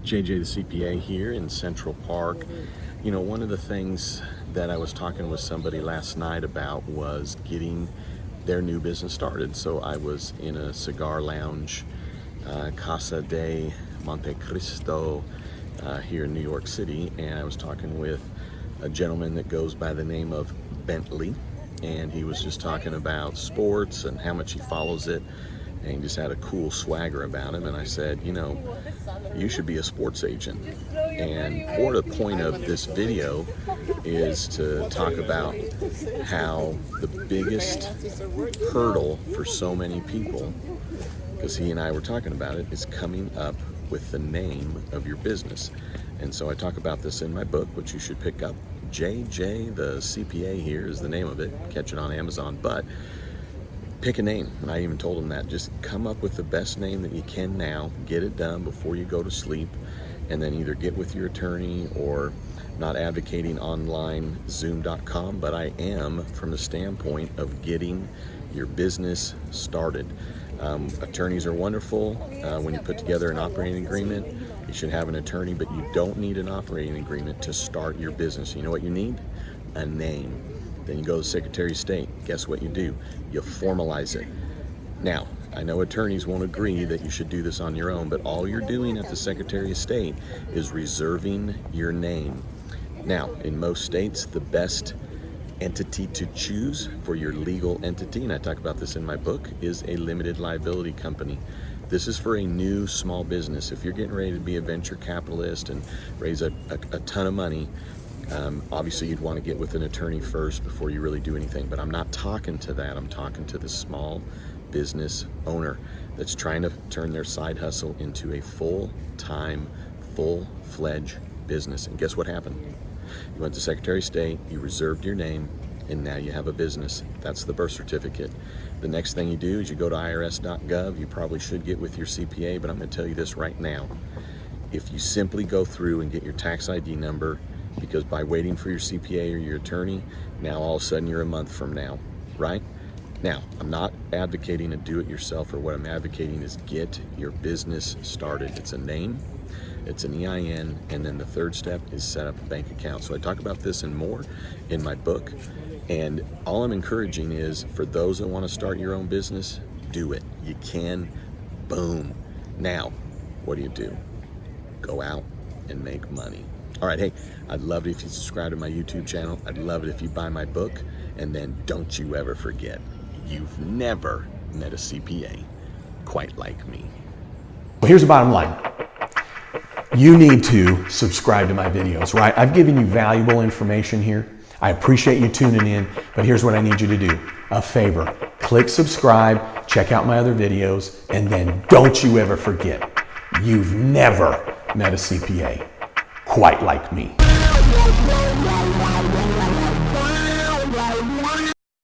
JJ the CPA here in Central Park. You know, one of the things that I was talking with somebody last night about was getting their new business started. So I was in a cigar lounge, Casa de Monte Cristo, here in New York City, and I was talking with a gentleman that goes by the name of Bentley, and he was just talking about sports and how much he follows it, and he just had a cool swagger about him. And I said, you know, you should be a sports agent. And the point of this video is to talk about how the biggest hurdle for so many people, because he and I were talking about it, is coming up with the name of your business. And so I talk about this in my book, which you should pick up. JJ the CPA here is the name of it. Catch it on Amazon. But pick a name. And I even told him that. Just come up with the best name that you can now. Get it done before you go to sleep. And then either get with your attorney, or not advocating online Zoom.com, but I am from the standpoint of getting your business started. Attorneys are wonderful. When you put together an operating agreement, you should have an attorney, but you don't need an operating agreement to start your business. You know what you need? A name. Then you go to the Secretary of State. Guess what you do? You formalize it. Now, I know attorneys won't agree that you should do this on your own, but all you're doing at the Secretary of State is reserving your name. Now, in most states, the best entity to choose for your legal entity, and I talk about this in my book, is a limited liability company. This is for a new small business. If you're getting ready to be a venture capitalist and raise a ton of money, obviously you'd want to get with an attorney first before you really do anything. But I'm not talking to that. I'm talking to the small business owner that's trying to turn their side hustle into a full-time, full-fledged business. And guess what happened? You went to Secretary of State, you reserved your name, and now you have a business. That's the birth certificate. The next thing you do is you go to irs.gov. You probably should get with your CPA, but I'm going to tell you this right now. If you simply go through and get your tax ID number, because by waiting for your CPA or your attorney, now all of a sudden you're a month from now, right? Now, I'm not advocating a do-it-yourself, or what I'm advocating is get your business started. It's a name, it's an EIN, and then the third step is set up a bank account. So I talk about this and more in my book, and all I'm encouraging is for those that want to start your own business, do it. You can. Boom. Now, what do? Go out and make money. All right, hey, I'd love it if you subscribe to my YouTube channel. I'd love it if you buy my book, and then don't you ever forget, you've never met a CPA quite like me. Well, here's the bottom line. You need to subscribe to my videos, right? I've given you valuable information here. I appreciate you tuning in, but here's what I need you to do. A favor, click subscribe, check out my other videos, and then don't you ever forget, you've never met a CPA quite like me.